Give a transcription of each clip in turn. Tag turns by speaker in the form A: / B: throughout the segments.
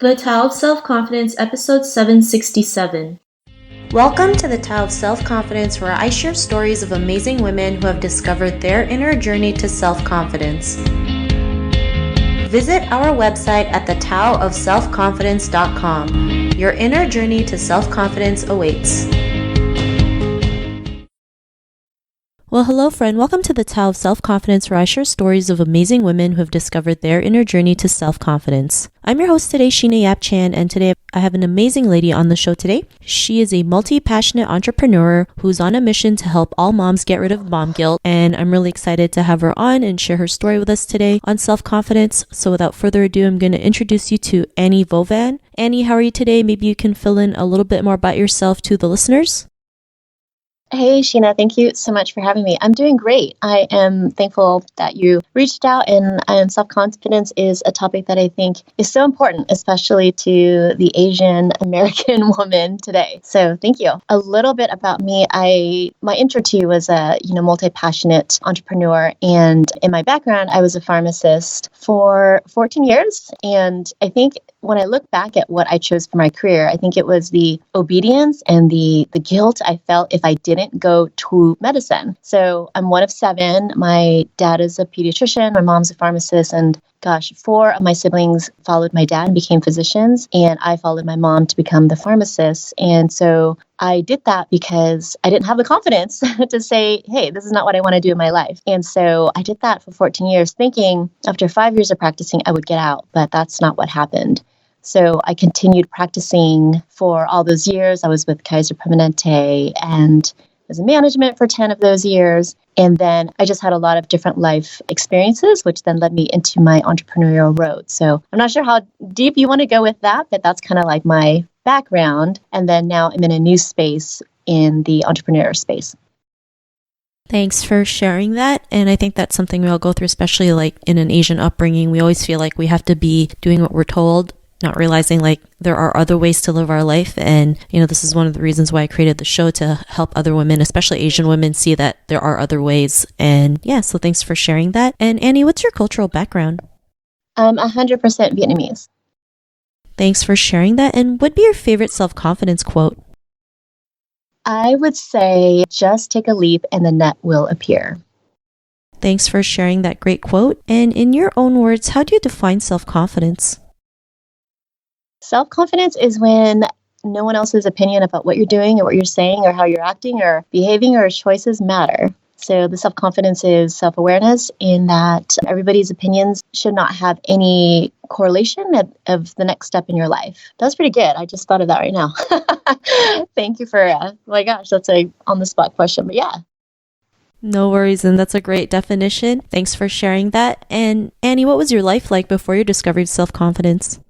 A: The Tao of Self-Confidence, episode 767.
B: Welcome to the Tao of Self-Confidence, where I share stories of amazing women who have discovered their inner journey to self-confidence. Visit our website at thetaoofselfconfidence.com. Your inner journey to self-confidence awaits.
C: Well, hello, friend. Welcome to the Tao of Self-Confidence, where I share stories of amazing women who have discovered their inner journey to self-confidence. I'm your host today, Sheena Yap Chan, and today I have an amazing lady on the show today. She is a multi-passionate entrepreneur who's on a mission to help all moms get rid of mom guilt, and I'm really excited to have her on and share her story with us today on self-confidence. So without further ado, I'm going to introduce you to Annie Vovan. Annie, how are you today? Maybe you can fill in a little bit more about yourself to the listeners.
D: Hey, Sheena, thank you so much for having me. I'm doing great. I am thankful that you reached out, and self-confidence is a topic that I think is so important, especially to the Asian American woman today. So thank you. A little bit about me. My intro to you was a multi-passionate entrepreneur, and in my background, I was a pharmacist for 14 years, and I think when I look back at what I chose for my career, I think it was the obedience and the guilt I felt if I didn't go to medicine. So I'm one of 7. My dad is a pediatrician. My mom's a pharmacist. And gosh, 4 of my siblings followed my dad and became physicians. And I followed my mom to become the pharmacist. And so I did that because I didn't have the confidence to say, hey, this is not what I want to do in my life. And so I did that for 14 years, thinking after 5 years of practicing, I would get out. But that's not what happened. So I continued practicing for all those years. I was with Kaiser Permanente and was in management for 10 of those years. And then I just had a lot of different life experiences, which then led me into my entrepreneurial road. So I'm not sure how deep you want to go with that, but that's kind of like my background. And then now I'm in a new space in the entrepreneur space.
C: Thanks for sharing that. And I think that's something we all go through, especially like in an Asian upbringing. We always feel like we have to be doing what we're told, not realizing like there are other ways to live our life. And, this is one of the reasons why I created the show, to help other women, especially Asian women, see that there are other ways. And yeah, so thanks for sharing that. And Annie, what's your cultural background?
D: I'm 100% Vietnamese.
C: Thanks for sharing that. And what'd be your favorite self-confidence quote?
D: I would say, just take a leap and the net will appear.
C: Thanks for sharing that great quote. And in your own words, how do you define self-confidence?
D: Self-confidence is when no one else's opinion about what you're doing or what you're saying or how you're acting or behaving or choices matter. So the self-confidence is self-awareness in that everybody's opinions should not have any correlation of the next step in your life. That's pretty good. I just thought of that right now. Thank you for, my gosh, that's a on-the-spot question, but yeah.
C: No worries, and that's a great definition. Thanks for sharing that. And Annie, what was your life like before your discovery of self-confidence?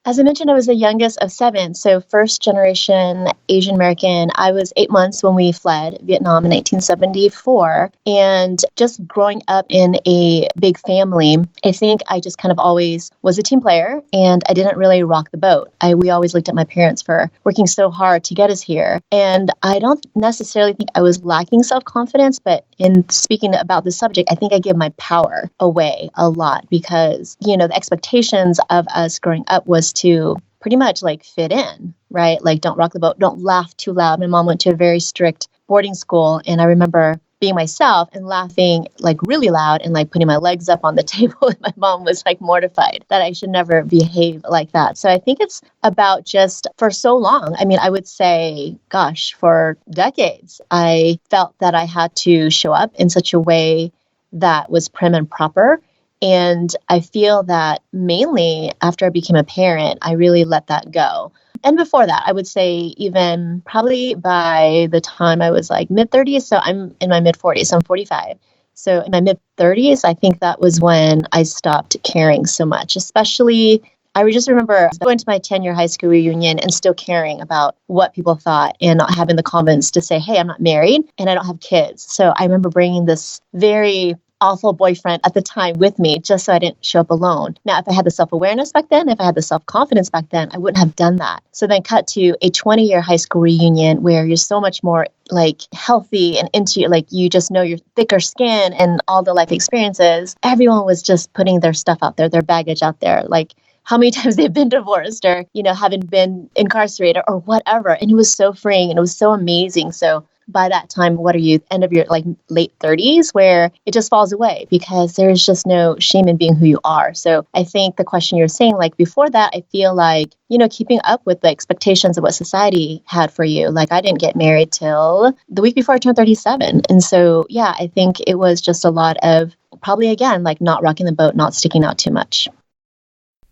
D: As I mentioned, I was the youngest of 7, so first generation Asian American. I was 8 months when we fled Vietnam in 1974. And just growing up in a big family, I think I just kind of always was a team player, and I didn't really rock the boat. We always looked at my parents for working so hard to get us here. And I don't necessarily think I was lacking self-confidence, but in speaking about the subject, I think I give my power away a lot because, the expectations of us growing up was to pretty much like fit in, right? Like, don't rock the boat, don't laugh too loud. My mom went to a very strict boarding school, and I remember being myself and laughing like really loud and like putting my legs up on the table. And my mom was like mortified that I should never behave like that. So I think it's about just for so long. I mean, I would say, gosh, for decades, I felt that I had to show up in such a way that was prim and proper. And I feel that mainly after I became a parent, I really let that go. And before that, I would say even probably by the time I was like mid-30s, so I'm in my mid-40s, so I'm 45. So in my mid-30s, I think that was when I stopped caring so much, especially I just remember going to my 10-year high school reunion and still caring about what people thought and not having the confidence to say, hey, I'm not married and I don't have kids. So I remember bringing this very awful boyfriend at the time with me just so I didn't show up alone. Now, if I had the self-awareness back then, if I had the self-confidence back then, I wouldn't have done that. So then cut to a 20-year high school reunion where you're so much more like healthy and into like you just know your thicker skin and all the life experiences. Everyone was just putting their stuff out there, their baggage out there. Like, how many times they've been divorced or, haven't been incarcerated or whatever. And it was so freeing and it was so amazing. So by that time, what are you, end of your like late 30s, where it just falls away because there's just no shame in being who you are. So I think the question you're saying, like before that, I feel like, keeping up with the expectations of what society had for you. Like I didn't get married till the week before I turned 37. And so, yeah, I think it was just a lot of probably, again, like not rocking the boat, not sticking out too much.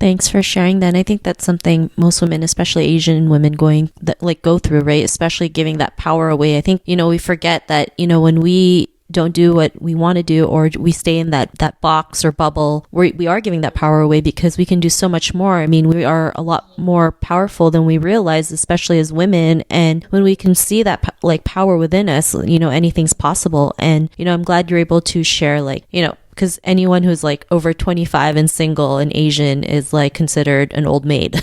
C: Thanks for sharing that. And I think that's something most women, especially Asian women, go through, right? Especially giving that power away. I think, we forget that, when we don't do what we want to do, or we stay in that box or bubble, we are giving that power away because we can do so much more. I mean, we are a lot more powerful than we realize, especially as women. And when we can see that power within us, anything's possible. And, I'm glad you're able to share, because anyone who's like over 25 and single and Asian is like considered an old maid.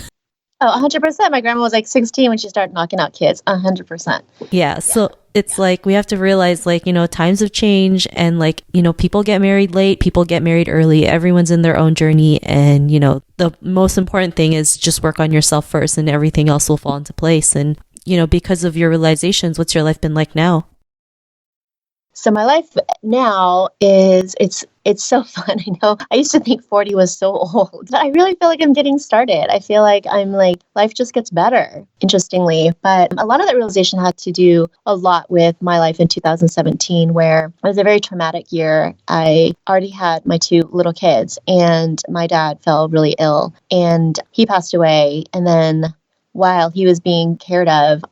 D: Oh, 100%. My grandma was like 16 when she started knocking out kids. 100%.
C: Yeah. So it's like we have to realize times have changed, and people get married late, people get married early. Everyone's in their own journey. And, the most important thing is just work on yourself first and everything else will fall into place. And, because of your realizations, what's your life been like now?
D: So my life now it's so fun. I know I used to think 40 was so old, but I really feel like I'm getting started. I feel like life just gets better, interestingly. But a lot of that realization had to do a lot with my life in 2017, where it was a very traumatic year. I already had my 2 little kids and my dad fell really ill and he passed away. And then while he was being cared of,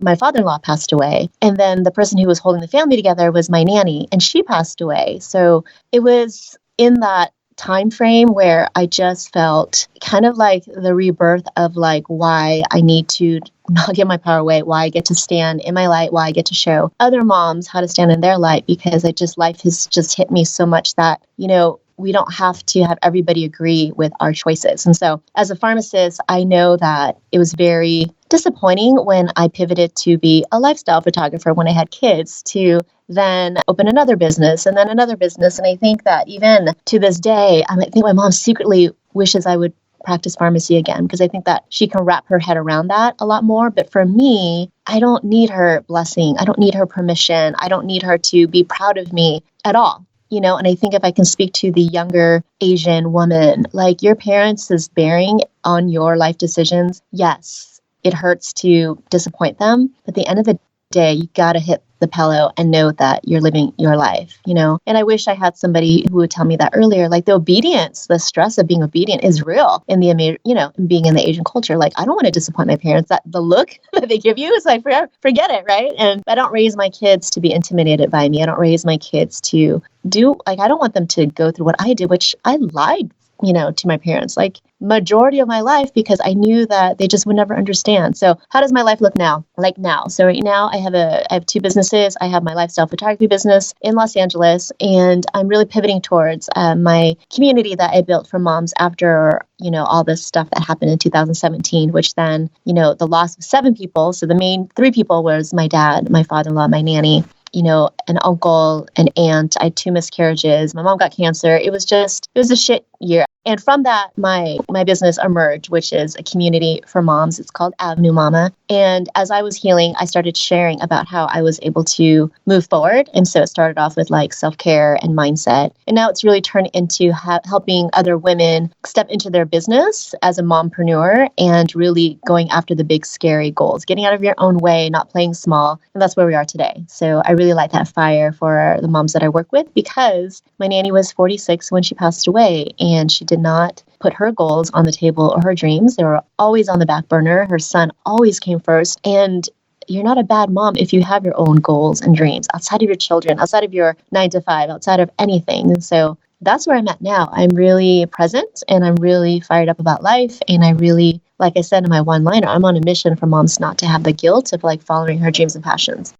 D: my father-in-law passed away. And then the person who was holding the family together was my nanny, and she passed away. So it was in that time frame where I just felt kind of like the rebirth of like why I need to not give my power away, why I get to stand in my light, why I get to show other moms how to stand in their light, because life has just hit me so much that, we don't have to have everybody agree with our choices. And so as a pharmacist, I know that it was very disappointing when I pivoted to be a lifestyle photographer when I had kids, to then open another business and then another business. And I think that even to this day, I think my mom secretly wishes I would practice pharmacy again, because I think that she can wrap her head around that a lot more. But for me, I don't need her blessing. I don't need her permission. I don't need her to be proud of me at all. And I think if I can speak to the younger Asian woman, like your parents is bearing on your life decisions. Yes, it hurts to disappoint them. But at the end of the day, you got to hit the pillow and know that you're living your life, And I wish I had somebody who would tell me that earlier. Like the obedience, the stress of being obedient is real in in being in the Asian culture. Like I don't want to disappoint my parents. That the look that they give you is like, forget it, right? And I don't raise my kids to be intimidated by me. I don't raise my kids to I don't want them to go through what I did, which I lied to my parents, like majority of my life, because I knew that they just would never understand. So how does my life look now? Like now. So right now I have 2 businesses. I have my lifestyle photography business in Los Angeles, and I'm really pivoting towards my community that I built for moms after, all this stuff that happened in 2017, which then, the loss of 7 people. So the main 3 people was my dad, my father-in-law, my nanny, an uncle, an aunt. I had 2 miscarriages. My mom got cancer. It was a shit year. And from that, my business emerged, which is a community for moms. It's called Avenue Mama. And as I was healing, I started sharing about how I was able to move forward. And so it started off with like self-care and mindset. And now it's really turned into helping other women step into their business as a mompreneur and really going after the big, scary goals, getting out of your own way, not playing small. And that's where we are today. So I really light that fire for the moms that I work with, because my nanny was 46 when she passed away, and she did not put her goals on the table or her dreams. They were always on the back burner. Her son always came first. And you're not a bad mom if you have your own goals and dreams outside of your children, outside of your 9 to 5, outside of anything. And so that's where I'm at now. I'm really present and I'm really fired up about life. And I really, like I said in my one-liner, I'm on a mission for moms not to have the guilt of like following her dreams and passions.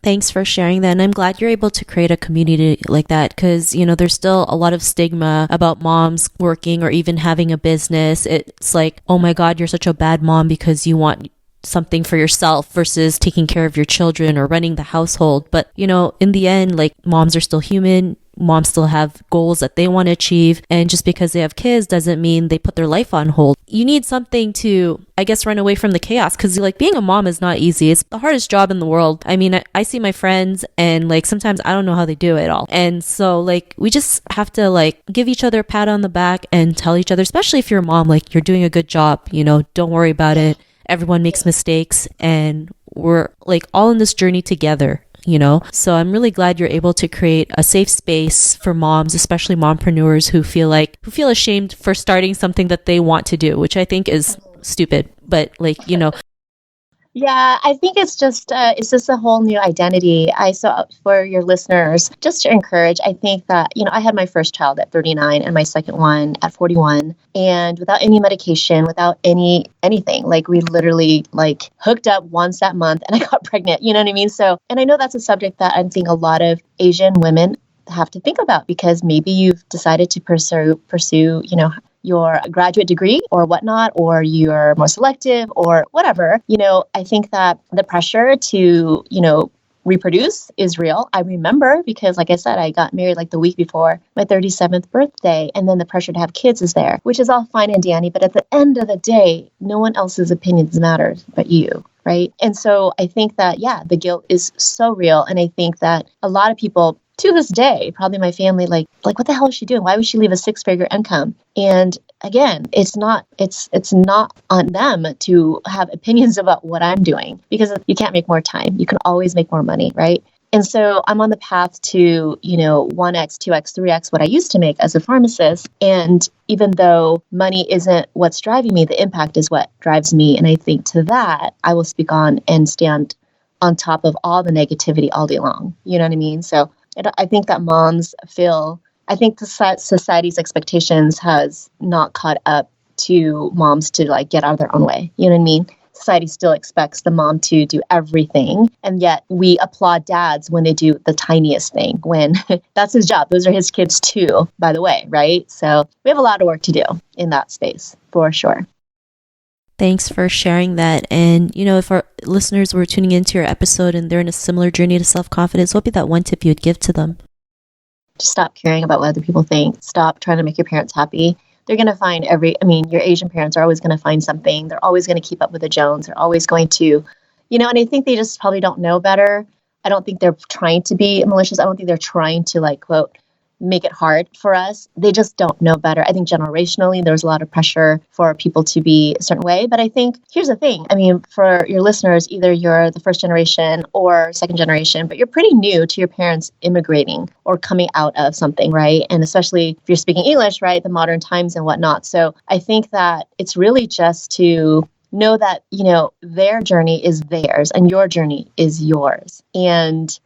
C: Thanks for sharing that. And I'm glad you're able to create a community like that, because, there's still a lot of stigma about moms working or even having a business. It's like, oh my God, you're such a bad mom because you want something for yourself versus taking care of your children or running the household. But, in the end, like moms are still human. moms still have goals that they want to achieve. And just because they have kids doesn't mean they put their life on hold. You need something to, I guess, run away from the chaos, because like being a mom is not easy. It's the hardest job in the world. I mean, I see my friends and like sometimes I don't know how they do it all. And so like we just have to like give each other a pat on the back and tell each other, especially if you're a mom, like you're doing a good job, don't worry about it. Everyone makes mistakes and we're like all in this journey together. So I'm really glad you're able to create a safe space for moms, especially mompreneurs who feel ashamed for starting something that they want to do, which I think is stupid, but like,
D: Yeah, I think it's just a whole new identity. So for your listeners, just to encourage, I think that, I had my first child at 39 and my second one at 41, and without any medication, without anything, like we literally like hooked up once that month and I got pregnant, you know what I mean? So, and I know that's a subject that I think a lot of Asian women have to think about, because maybe you've decided to pursue, your graduate degree or whatnot, or you're more selective or whatever. I think that the pressure to, reproduce is real. I remember because, like I said, I got married like the week before my 37th birthday, and then the pressure to have kids is there, which is all fine and dandy. But at the end of the day, no one else's opinions matter but you. Right. And so I think that, the guilt is so real. And I think that a lot of people to this day, probably my family, like, what the hell is she doing? Why would she leave a 6-figure income? And again, it's not on them to have opinions about what I'm doing, because you can't make more time. You can always make more money. Right. And so I'm on the path to, 1x, 2x, 3x what I used to make as a pharmacist. And even though money isn't what's driving me, the impact is what drives me. And I think to that, I will speak on and stand on top of all the negativity all day long. You know what I mean? So I think that I think the society's expectations has not caught up to moms to like get out of their own way. You know what I mean? Society still expects the mom to do everything. And yet we applaud dads when they do the tiniest thing, when that's his job. Those are his kids too, by the way, right? So we have a lot of work to do in that space for sure.
C: Thanks for sharing that. And, if our listeners were tuning into your episode and they're in a similar journey to self-confidence, what would be that one tip you would give to them?
D: Just stop caring about what other people think. Stop trying to make your parents happy. They're going to find your Asian parents are always going to find something. They're always going to keep up with the Jones. They're always going to, and I think they just probably don't know better. I don't think they're trying to be malicious. I don't think they're trying to like, quote, make it hard for us. They just don't know better. I think generationally, there's a lot of pressure for people to be a certain way. But I think here's the thing. For your listeners, either you're the first generation or second generation, but you're pretty new to your parents immigrating or coming out of something, right? And especially if you're speaking English, right, the modern times and whatnot. So I think that it's really just to know that, their journey is theirs and your journey is yours. And,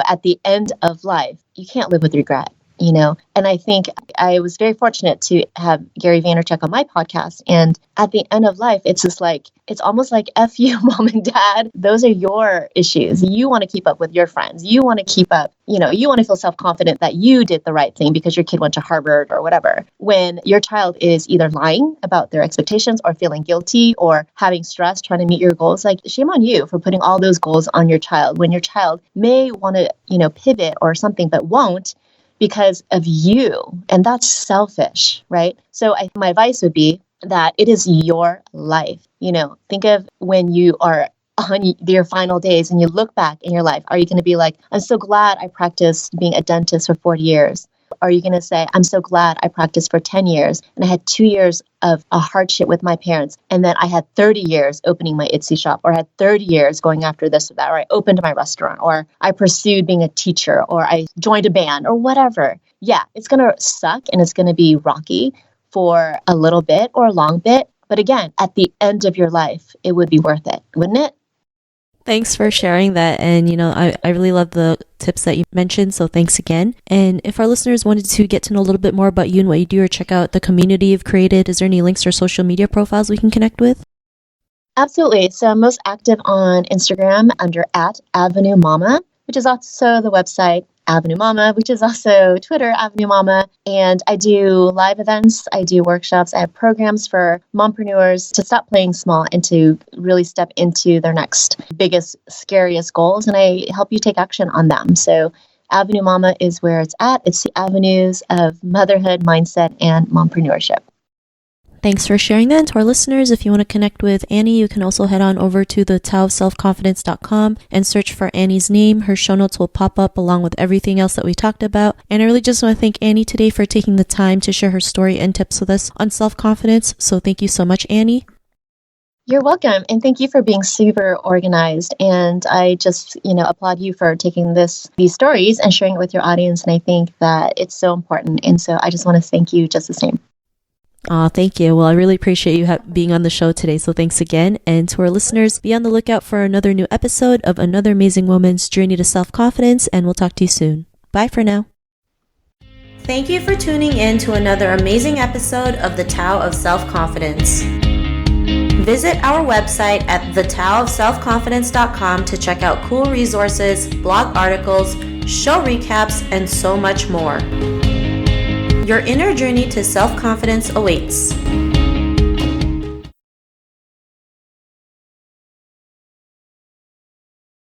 D: at the end of life, you can't live with regret. And I think I was very fortunate to have Gary Vaynerchuk on my podcast. And at the end of life, it's just like, it's almost like F you, mom and dad. Those are your issues. You want to keep up with your friends. You want to keep up, you want to feel self-confident that you did the right thing because your kid went to Harvard or whatever. When your child is either lying about their expectations or feeling guilty or having stress trying to meet your goals, like shame on you for putting all those goals on your child when your child may want to, pivot or something, but won't, because of you. And that's selfish, right? So my advice would be that it is your life. Think of when you are on your final days and you look back in your life. Are you going to be like, I'm so glad I practiced being a dentist for 40 years? Are you going to say, I'm so glad I practiced for 10 years and I had 2 years of a hardship with my parents, and then I had 30 years opening my Etsy shop, or I had 30 years going after this or that, or I opened my restaurant, or I pursued being a teacher, or I joined a band or whatever. Yeah, it's going to suck and it's going to be rocky for a little bit or a long bit. But again, at the end of your life, it would be worth it, wouldn't it?
C: Thanks for sharing that. And, I really love the tips that you mentioned. So thanks again. And if our listeners wanted to get to know a little bit more about you and what you do, or check out the community you've created, is there any links or social media profiles we can connect with?
D: Absolutely. So I'm most active on Instagram under @AvenueMama, which is also the website Avenue Mama, which is also Twitter, Avenue Mama. And I do live events, I do workshops, I have programs for mompreneurs to stop playing small and to really step into their next biggest, scariest goals. And I help you take action on them. So Avenue Mama is where it's at. It's the avenues of motherhood, mindset, and mompreneurship.
C: Thanks for sharing that. And to our listeners, if you want to connect with Annie, you can also head on over to the taoofselfconfidence.com and search for Annie's name. Her show notes will pop up along with everything else that we talked about. And I really just want to thank Annie today for taking the time to share her story and tips with us on self-confidence. So thank you so much, Annie.
D: You're welcome. And thank you for being super organized. And I just, applaud you for taking these stories and sharing it with your audience. And I think that it's so important. And so I just want to thank you just the same.
C: Oh, thank you. Well, I really appreciate you being on the show today. So thanks again. And to our listeners, be on the lookout for another new episode of another amazing woman's journey to self-confidence. And we'll talk to you soon. Bye for now.
B: Thank you for tuning in to another amazing episode of the Tao of Self-Confidence. Visit our website at thetaoofselfconfidence.com to check out cool resources, blog articles, show recaps, and so much more. Your inner journey to self-confidence awaits.